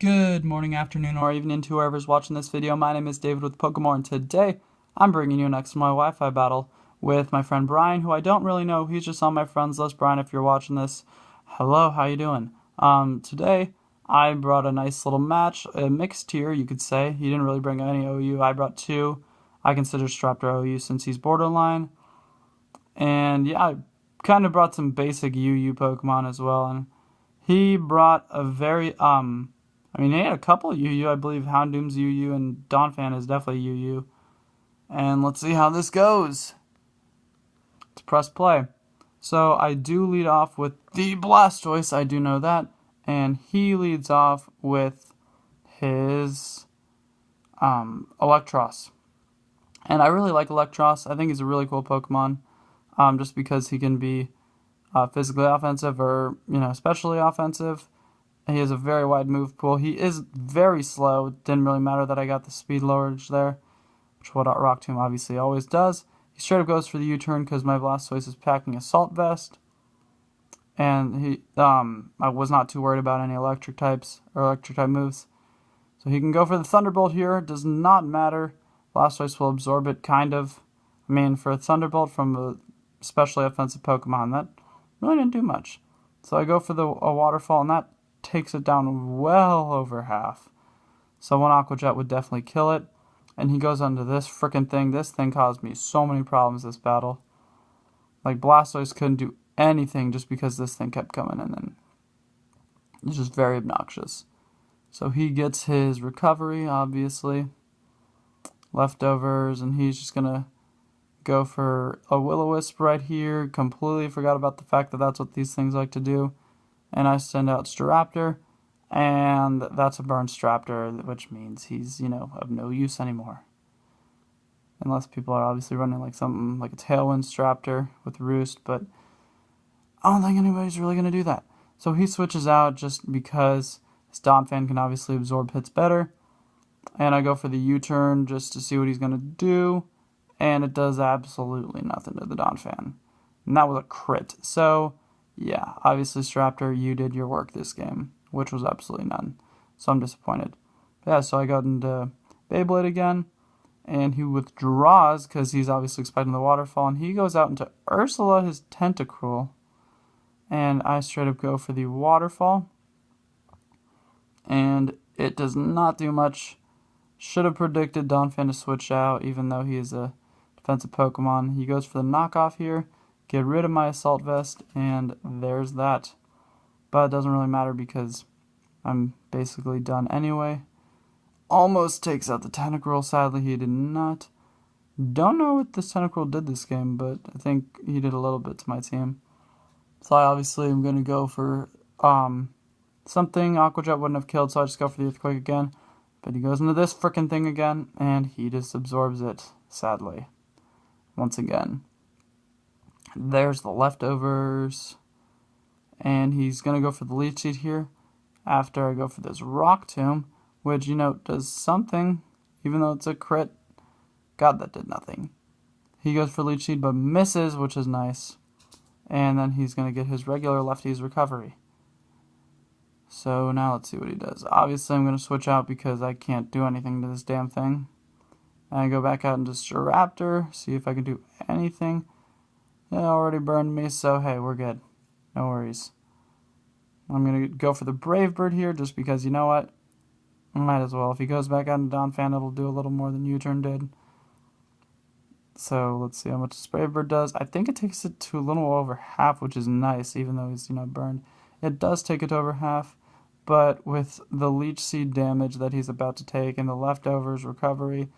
Good morning, afternoon, or evening to whoever's watching this video. My name is David with Pokemon, and today I'm bringing you next to my Wi-Fi battle with my friend Brian, who I don't really know. He's just on my friends list. Brian, if you're watching this, hello, how you doing? Today I brought a nice little match, a mixed tier, you could say. He didn't really bring any OU. I brought two. I consider Straptor OU since he's borderline. And yeah, I kind of brought some basic UU Pokemon as well, and he brought a very he had a couple UU. I believe Houndoom's UU and Donphan is definitely UU. And let's see how this goes. Let's press play. So I do lead off with the Blastoise, I do know that. And he leads off with his Electros. And I really like Electros. I think he's a really cool Pokemon. Just because he can be physically offensive or, especially offensive. He has a very wide move pool. He is very slow. It didn't really matter that I got the speed lowered there, which what Rock Tomb obviously always does. He straight up goes for the U-turn because my Blastoise is packing Assault Vest. And I was not too worried about any electric types or electric type moves. So he can go for the Thunderbolt here. It does not matter. Blastoise will absorb it, kind of. For a Thunderbolt from a especially offensive Pokemon, that really didn't do much. So I go for a Waterfall, and that takes it down well over half. So one Aqua Jet would definitely kill it. And he goes onto this frickin' thing. This thing caused me so many problems this battle. Like, Blastoise couldn't do anything just because this thing kept coming in, and it's just very obnoxious. So he gets his recovery, obviously. Leftovers, and he's just gonna go for a Will-O-Wisp right here. Completely forgot about the fact that that's what these things like to do. And I send out Staraptor, and that's a burned Staraptor, which means he's, of no use anymore. Unless people are obviously running like something like a Tailwind Staraptor with Roost, but I don't think anybody's really going to do that. So he switches out just because his Donphan can obviously absorb hits better. And I go for the U-turn just to see what he's going to do. And it does absolutely nothing to the Donphan. And that was a crit. So, yeah, obviously, Staraptor, you did your work this game, which was absolutely none. So I'm disappointed. But yeah, so I got into Beyblade again, and he withdraws because he's obviously expecting the Waterfall, and he goes out into Ursula, his Tentacruel. And I straight up go for the Waterfall. And it does not do much. Should have predicted Donphan to switch out, even though he is a defensive Pokemon. He goes for the knockoff here, get rid of my Assault Vest, and there's that. But it doesn't really matter because I'm basically done anyway. Almost takes out the Tentacruel, sadly he did not. Don't know what this Tentacruel did this game, but I think he did a little bit to my team. So I obviously am going to go for something Aqua Jet wouldn't have killed, so I just go for the Earthquake again. But he goes into this frickin' thing again, and he just absorbs it, sadly. Once again. There's the leftovers. And he's going to go for the Leech Seed here. After I go for this Rock Tomb, which, does something, even though it's a crit. God, that did nothing. He goes for Leech Seed, but misses, which is nice. And then he's going to get his regular Lefty's recovery. So now let's see what he does. Obviously, I'm going to switch out because I can't do anything to this damn thing. And I go back out into Staraptor, see if I can do anything. It already burned me, so hey, we're good. No worries. I'm going to go for the Brave Bird here just because, you know what? Might as well. If he goes back out into Donphan, it'll do a little more than U-turn did. So let's see how much this Brave Bird does. I think it takes it to a little over half, which is nice, even though he's, burned. It does take it to over half. But with the Leech Seed damage that he's about to take and the leftovers recovery,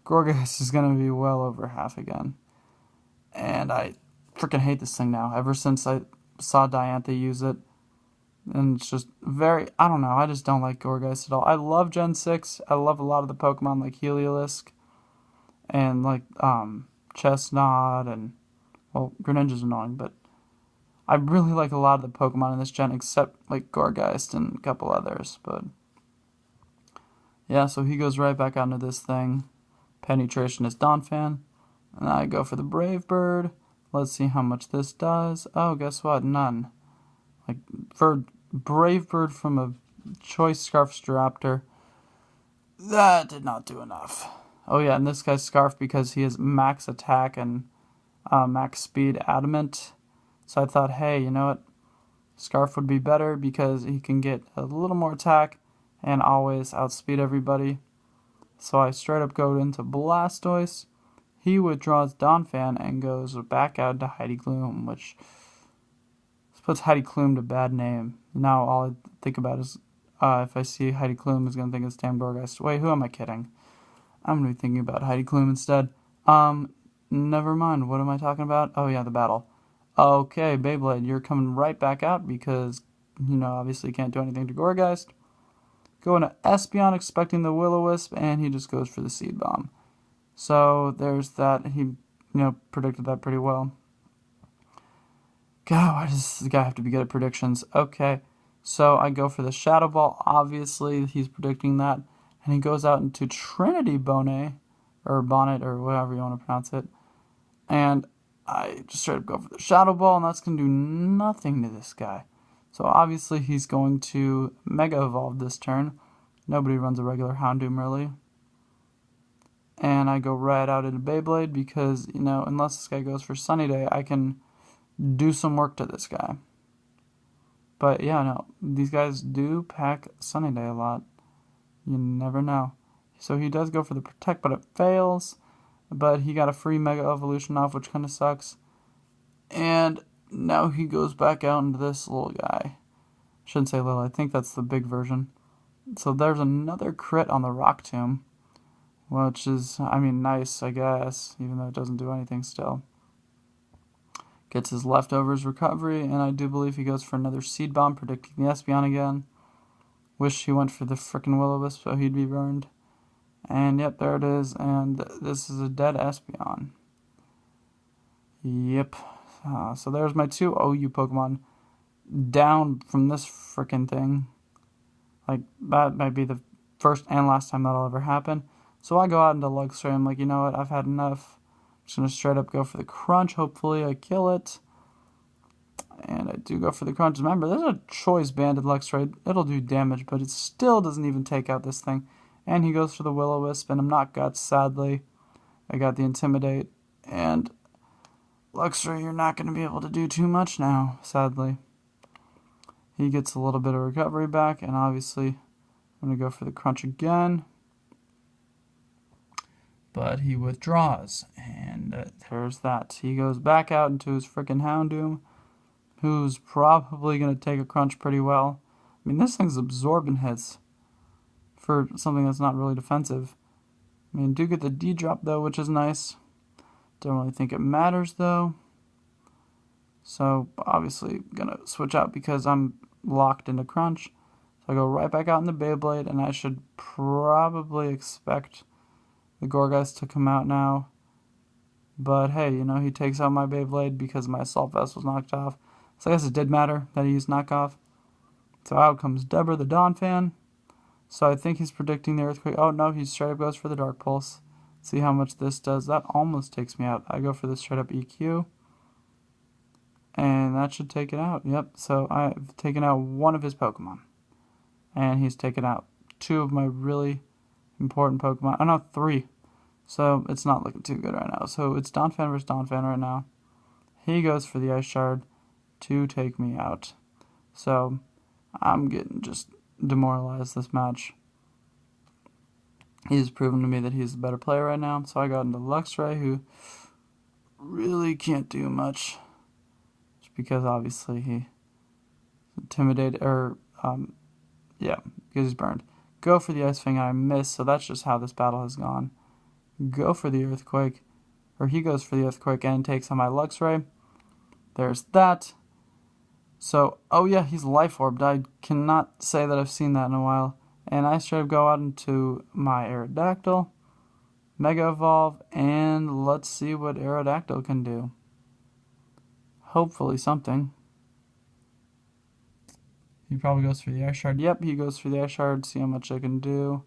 Gourgeist is going to be well over half again. And I freaking hate this thing now. Ever since I saw Diantha use it. And it's just I don't know. I just don't like Gourgeist at all. I love Gen 6. I love a lot of the Pokemon like Heliolisk. And like Chestnut and, well, Greninja's annoying, but I really like a lot of the Pokemon in this gen, except like Gourgeist and a couple others, but yeah, so he goes right back onto this thing. Penetration is Donphan, and I go for the Brave Bird. Let's see how much this does. Oh, guess what? None. Like, for Brave Bird from a Choice Scarf Raptor. That did not do enough. Oh yeah, and this guy's Scarf because he has max attack and max speed adamant. So I thought, hey, you know what? Scarf would be better because he can get a little more attack and always outspeed everybody. So I straight up go into Blastoise. He withdraws Donphan and goes back out to Heidi Klum, which puts Heidi Klum to bad name. Now all I think about is if I see Heidi Klum, is going to think it's damn Gourgeist. Wait, who am I kidding? I'm going to be thinking about Heidi Klum instead. Never mind. What am I talking about? Oh yeah, the battle. Okay, Beyblade, you're coming right back out because, obviously you can't do anything to Gourgeist. Going to Espeon expecting the Will-O-Wisp, and he just goes for the Seed Bomb. So there's that. He, predicted that pretty well. God, why does this guy have to be good at predictions? Okay, so I go for the Shadow Ball. Obviously, he's predicting that. And he goes out into Trinity Bonnet, or Bonnet, or whatever you want to pronounce it. And I just straight up go for the Shadow Ball, and that's going to do nothing to this guy. So obviously he's going to Mega Evolve this turn. Nobody runs a regular Houndoom, really. And I go right out into Beyblade because, unless this guy goes for Sunny Day, I can do some work to this guy. But yeah, no, these guys do pack Sunny Day a lot. You never know. So he does go for the Protect, but it fails. But he got a free Mega Evolution off, which kind of sucks. And now he goes back out into this little guy. Shouldn't say little, I think that's the big version. So there's another crit on the Rock Tomb, which is, nice, I guess, even though it doesn't do anything still. Gets his leftovers recovery, and I do believe he goes for another Seed Bomb, predicting the Espeon again. Wish he went for the frickin' Will-O-Wisp so he'd be burned. And yep, there it is, and this is a dead Espeon. Yep. So there's my two OU Pokemon down from this frickin' thing. Like, that might be the first and last time that'll ever happen. So I go out into Luxray. I'm like, you know what? I've had enough. I'm just going to straight up go for the Crunch. Hopefully I kill it. And I do go for the Crunch. Remember, there's a Choice Banded Luxray. It'll do damage, but it still doesn't even take out this thing. And he goes for the Will-O-Wisp, and I'm not Guts, sadly. I got the Intimidate. And Luxray, you're not going to be able to do too much now, sadly. He gets a little bit of recovery back, and obviously I'm going to go for the Crunch again. But he withdraws, and there's that. He goes back out into his frickin' Houndoom, who's probably going to take a Crunch pretty well. This thing's absorbing hits for something that's not really defensive. Do get the D-drop, though, which is nice. Don't really think it matters, though. So, obviously, going to switch out because I'm locked into Crunch. So I go right back out in the Beyblade, and I should probably expect the Gourgeist to come out now. But hey, he takes out my Beyblade because my Assault Vest was knocked off. So I guess it did matter that he used knockoff. So out comes Deborah the Donphan. So I think he's predicting the Earthquake. Oh no, he straight up goes for the Dark Pulse. See how much this does. That almost takes me out. I go for the straight up EQ. And that should take it out. Yep, so I've taken out one of his Pokemon. And he's taken out two of my really important Pokemon. Oh no, three. So it's not looking too good right now. So it's Donphan versus Donphan right now. He goes for the Ice Shard to take me out. So I'm getting just demoralized this match. He's proven to me that he's the better player right now. So I got into Luxray, who really can't do much. Just because obviously he intimidated, because he's burned. Go for the Ice Fang and I miss, so that's just how this battle has gone. Go for the Earthquake, or he goes for the Earthquake and takes on my Luxray. There's that. So, oh yeah, he's Life Orbed. I cannot say that I've seen that in a while. And I straight up go out into my Aerodactyl, Mega Evolve, and let's see what Aerodactyl can do. Hopefully something. He probably goes for the Ice Shard. Yep, he goes for the Ice Shard. See how much I can do.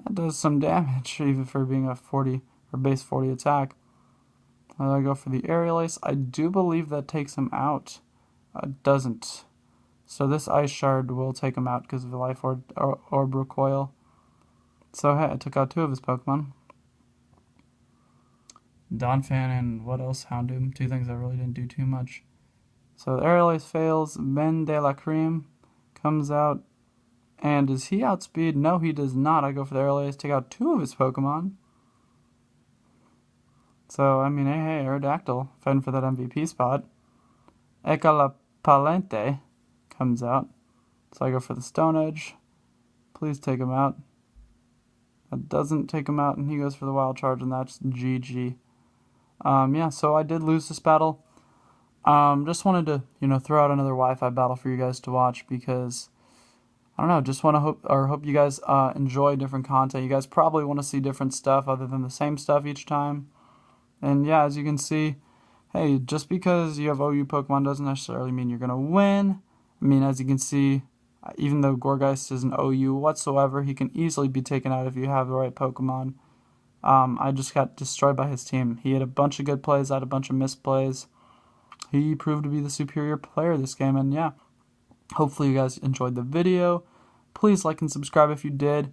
That does some damage, even for being a 40 or base 40 attack. I go for the Aerial Ace. I do believe that takes him out. It doesn't. So this Ice Shard will take him out because of the Life Orb Recoil. So hey, I took out 2 of his Pokemon. Donphan and what else? Houndoom. 2 things that really didn't do too much. So the Aerial Ace fails. Ben de la Creme comes out. And does he outspeed? No, he does not. I go for the Aerial Ace, take out 2 of his Pokemon. So, I mean, hey, Aerodactyl, fighting for that MVP spot. Ecalapalente comes out. So I go for the Stone Edge. Please take him out. That doesn't take him out, and he goes for the Wild Charge, and that's GG. Yeah, so I did lose this battle. Just wanted to, throw out another Wi-Fi battle for you guys to watch because, I don't know, just want to hope you guys enjoy different content. You guys probably want to see different stuff other than the same stuff each time. And yeah, as you can see, hey, just because you have OU Pokemon doesn't necessarily mean you're going to win. I mean, as you can see, even though Gourgeist isn't OU whatsoever, he can easily be taken out if you have the right Pokemon. I just got destroyed by his team. He had a bunch of good plays, I had a bunch of misplays. He proved to be the superior player this game, and yeah, hopefully you guys enjoyed the video. Please like and subscribe if you did.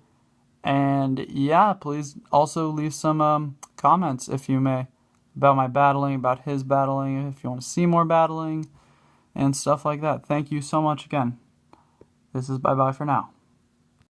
And yeah, please also leave some comments, if you may, about my battling, about his battling, if you want to see more battling, and stuff like that. Thank you so much again. This is bye-bye for now.